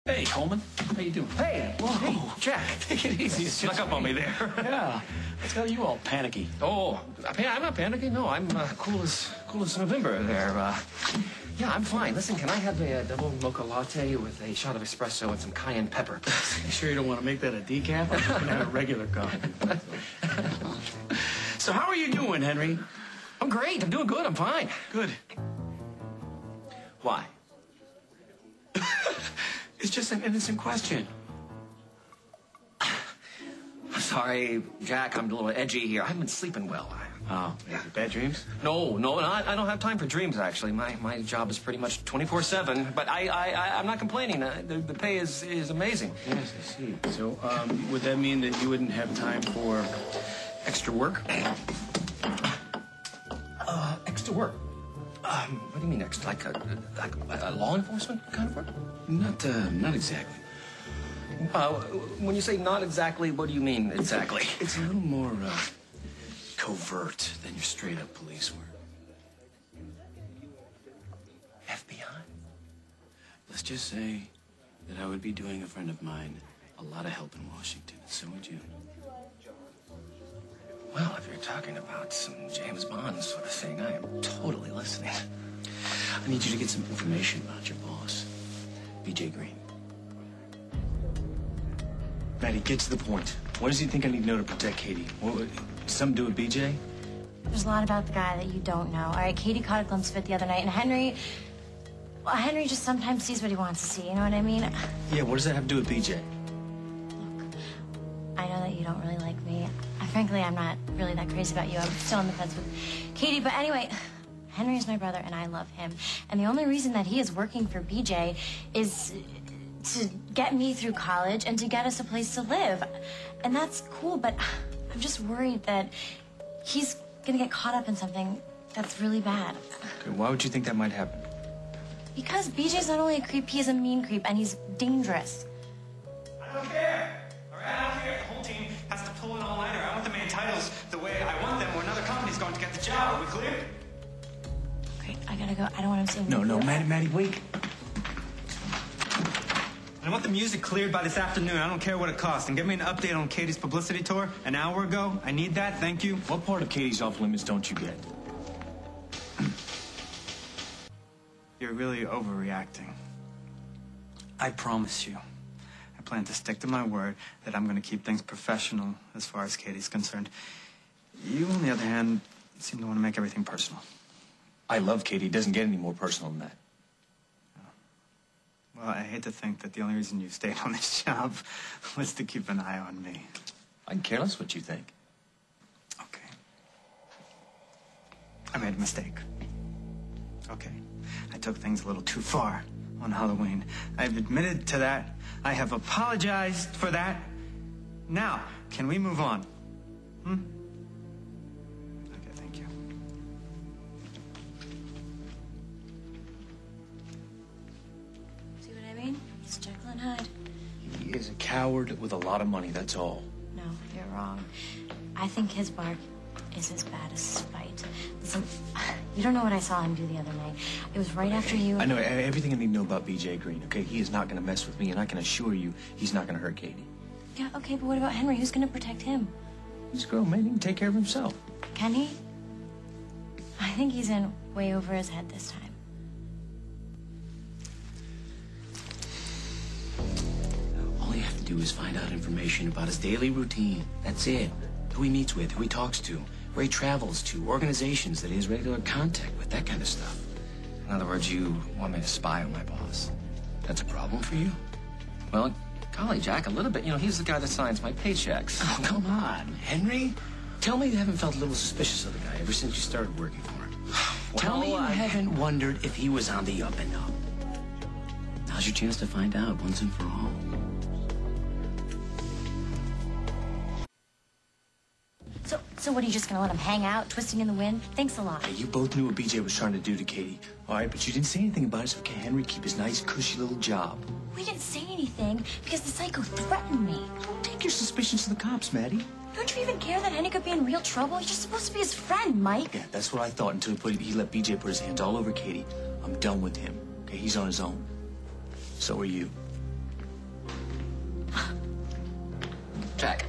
Hey, Coleman. How you doing? Hey, whoa. Hey, Jack. Take it easy. You snuck up on me there. Yeah. What's got you all panicky? Oh, I'm not panicking. No, I'm cool as November there. Yeah, I'm fine. Listen, can I have a double mocha latte with a shot of espresso and some cayenne pepper? You sure you don't want to make that a decaf? I'm going to have a regular coffee. So how are you doing, Henry? I'm great. I'm doing good. I'm fine. Good. Why? It's just an innocent question. I'm sorry, Jack. I'm a little edgy here. I haven't been sleeping well. Oh, yeah. Bad dreams? No, I don't have time for dreams, actually. My job is pretty much 24/7, but I'm not complaining. The pay is amazing. Yes, I see. So, would that mean that you wouldn't have time for extra work? Extra work? What do you mean extra? Like a law enforcement kind of work? Not exactly. When you say not exactly, what do you mean exactly? It's a little more, covert than your straight-up police work. FBI? Let's just say that I would be doing a friend of mine a lot of help in Washington, and so would you. Well, if you're talking about some James Bond sort of thing, I am totally listening. I need you to get some information about your boss, B.J. Green. Maddie, get to the point. What does he think I need to know to protect Katie? Something to do with B.J.? There's a lot about the guy that you don't know. All right, Katie caught a glimpse of it the other night, and Henry just sometimes sees what he wants to see, you know what I mean? Yeah, what does that have to do with B.J.? Look, I know that you don't really like me. Frankly, I'm not really that crazy about you. I'm still on the fence with Katie, but anyway, Henry is my brother, and I love him. And the only reason that he is working for BJ is to get me through college and to get us a place to live. And that's cool, but I'm just worried that he's gonna get caught up in something that's really bad. Okay, why would you think that might happen? Because BJ's not only a creep, he's a mean creep, and he's dangerous. I don't care. All right, I don't care. The whole team has to pull an all-nighter. I want the main titles the way I want them, or another company's going to get the job. Are we clear? Great, I gotta go. I don't want him seeing me. No, Maddie, wait. I want the music cleared by this afternoon. I don't care what it costs. And get me an update on Katie's publicity tour an hour ago. I need that. Thank you. What part of Katie's off limits don't you get? You're really overreacting. I promise you, I plan to stick to my word that I'm going to keep things professional as far as Katie's concerned. You, on the other hand, seem to want to make everything personal. I love Katie. It doesn't get any more personal than that. Well, I hate to think that the only reason you stayed on this job was to keep an eye on me. I can care less what you think. Okay. I made a mistake. Okay. I took things a little too far on Halloween. I've admitted to that. I have apologized for that. Now, can we move on? Okay, thank you. See what I mean? It's Jekyll and Hyde. He is a coward with a lot of money, that's all. No, you're wrong. I think his bark is as bad as spite. Listen, you don't know what I saw him do the other night. It was right after you... I know everything I need to know about B.J. Green, okay? He is not going to mess with me, and I can assure you he's not going to hurt Katie. Yeah, okay, but what about Henry? Who's going to protect him? He's a grown man. He can take care of himself. Can he? I think he's in way over his head this time. All you have to do is find out information about his daily routine. That's it. Who he meets with, who he talks to, where he travels to, organizations that he has regular contact with, that kind of stuff. In other words, you want me to spy on my boss. That's a problem for you? Well, golly, Jack, a little bit. You know, he's the guy that signs my paychecks. Oh, come on, Henry. Tell me you haven't felt a little suspicious of the guy ever since you started working for him. Well, Tell me you haven't wondered if he was on the up and up. Now's your chance to find out once and for all. So what, are you just gonna let him hang out, twisting in the wind? Thanks a lot. Hey, you both knew what BJ was trying to do to Katie, all right? But you didn't say anything about it, so can Henry keep his nice, cushy little job? We didn't say anything because the psycho threatened me. Take your suspicions to the cops, Maddie. Don't you even care that Henry could be in real trouble? You're supposed to be his friend, Mike. Yeah, that's what I thought until he let BJ put his hands all over Katie. I'm done with him, okay? He's on his own. So are you. Jack,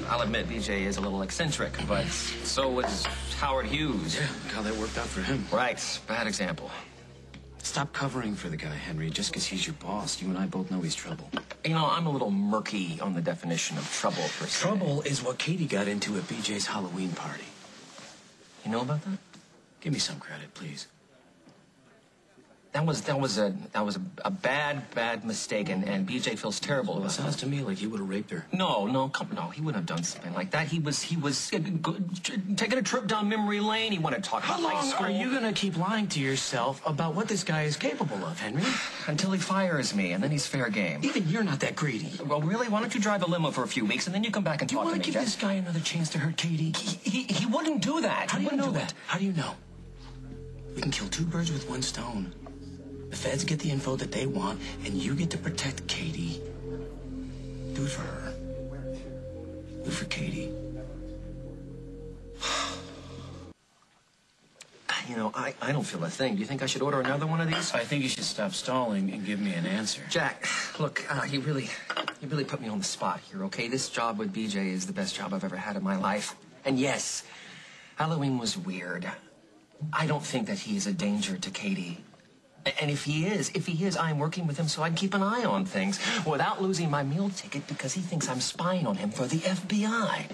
I'll admit BJ is a little eccentric, but so was Howard Hughes. Yeah, look how that worked out for him. Right, bad example. Stop covering for the guy, Henry, just because he's your boss. You and I both know he's trouble. You know, I'm a little murky on the definition of trouble, per se. Trouble is what Katie got into at BJ's Halloween party. You know about that? Give me some credit, please. That was a bad mistake, and BJ feels terrible Well, it about sounds it. to me like he would have raped her. No, he wouldn't have done something like that. He was taking a trip down memory lane. He wanted to talk How about high long school. are you going to keep lying to yourself about what this guy is capable of, Henry? Until he fires me, and then he's fair game. Even you're not that greedy. Well, really, why don't you drive a limo for a few weeks, and then you come back and Do you talk to want me, to give Jack? this guy another chance to hurt Katie? He wouldn't do that. How do He you know wouldn't do that? it. How do you know? We can kill two birds with one stone. The feds get the info that they want, and you get to protect Katie. Do it for her. Do it for Katie. You know, I don't feel a thing. Do you think I should order another one of these? I think you should stop stalling and give me an answer. Jack, look, you really put me on the spot here, okay? This job with BJ is the best job I've ever had in my life. And yes, Halloween was weird. I don't think that he's a danger to Katie. And if he is, I'm working with him so I can keep an eye on things without losing my meal ticket because he thinks I'm spying on him for the FBI.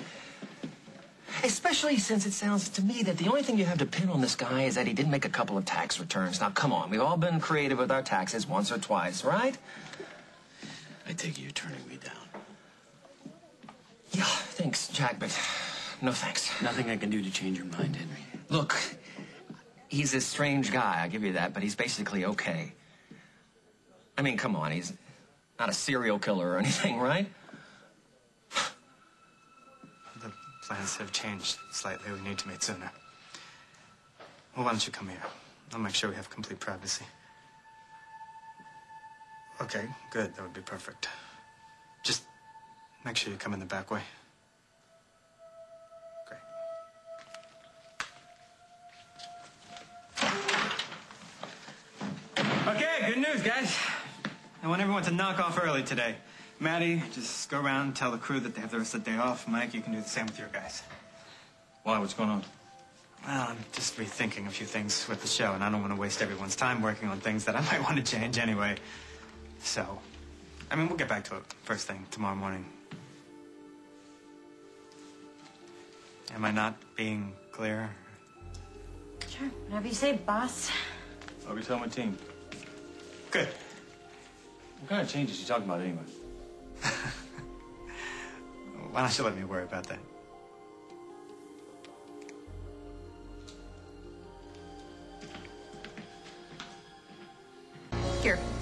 Especially since it sounds to me that the only thing you have to pin on this guy is that he didn't make a couple of tax returns. Now, come on, we've all been creative with our taxes once or twice, right? I take it you're turning me down. Yeah, thanks, Jack, but no thanks. Nothing I can do to change your mind, Henry. Look, he's a strange guy, I give you that, but he's basically okay. I mean, come on, he's not a serial killer or anything, right? The plans have changed slightly. We need to meet sooner. Well, why don't you come here? I'll make sure we have complete privacy. Okay, good. That would be perfect. Just make sure you come in the back way. Great. Okay, good news, guys. I want everyone to knock off early today. Maddie, just go around and tell the crew that they have the rest of the day off. Mike, you can do the same with your guys. Why? What's going on? Well, I'm just rethinking a few things with the show, and I don't want to waste everyone's time working on things that I might want to change anyway. So, I mean, we'll get back to it first thing tomorrow morning. Am I not being clear? Sure, whatever you say, boss. I'll be telling my team. Good. What kind of changes you talking about anyway? Why don't you let me worry about that?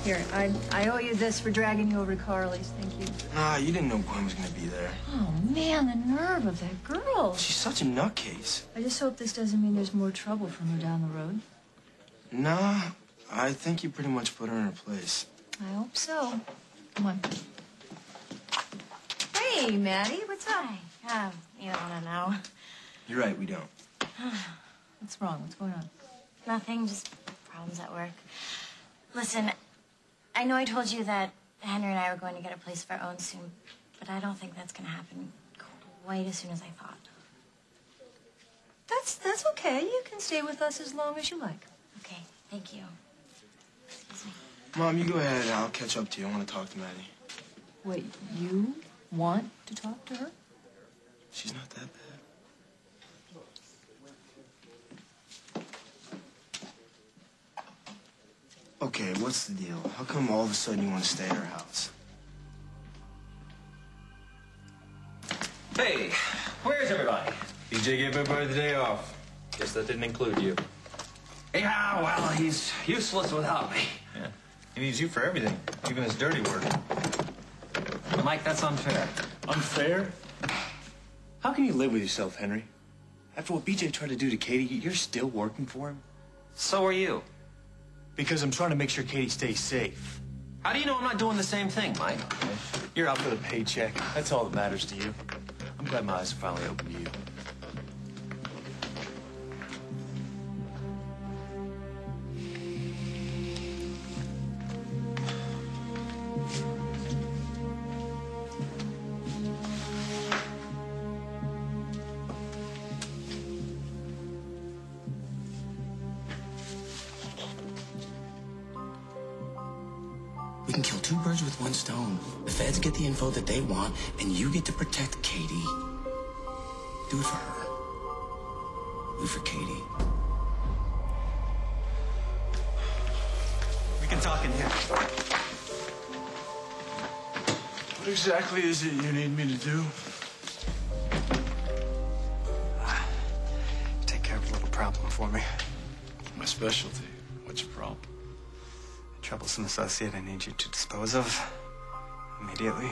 Here, I owe you this for dragging you over to Carly's. Thank you. Ah, you didn't know Gwen was going to be there. Oh, man, the nerve of that girl. She's such a nutcase. I just hope this doesn't mean there's more trouble from her down the road. Nah, I think you pretty much put her in her place. I hope so. Come on. Hey, Maddie, what's up? Hi. You don't want to know. You're right, we don't. What's wrong? What's going on? Nothing, just problems at work. Listen, I know I told you that Henry and I were going to get a place of our own soon, but I don't think that's going to happen quite as soon as I thought. That's okay. You can stay with us as long as you like. Okay, thank you. Excuse me. Mom, you go ahead. I'll catch up to you. I want to talk to Maddie. Wait, you want to talk to her? She's not that bad. Okay, what's the deal? How come all of a sudden you want to stay at our house? Hey, where's everybody? BJ gave everybody the day off. Guess that didn't include you. Yeah, well, he's useless without me. Yeah. He needs you for everything, even his dirty work. Mike, that's unfair. Unfair? How can you live with yourself, Henry? After what BJ tried to do to Katie, you're still working for him? So are you. Because I'm trying to make sure Katie stays safe. How do you know I'm not doing the same thing, Mike? You're out for the paycheck. That's all that matters to you. I'm glad my eyes are finally open to you. We can kill two birds with one stone. The feds get the info that they want, and you get to protect Katie. Do it for her. Do it for Katie. We can talk in here. What exactly is it you need me to do? Take care of a little problem for me. My specialty. What's your problem? A troublesome associate I need you to dispose of immediately.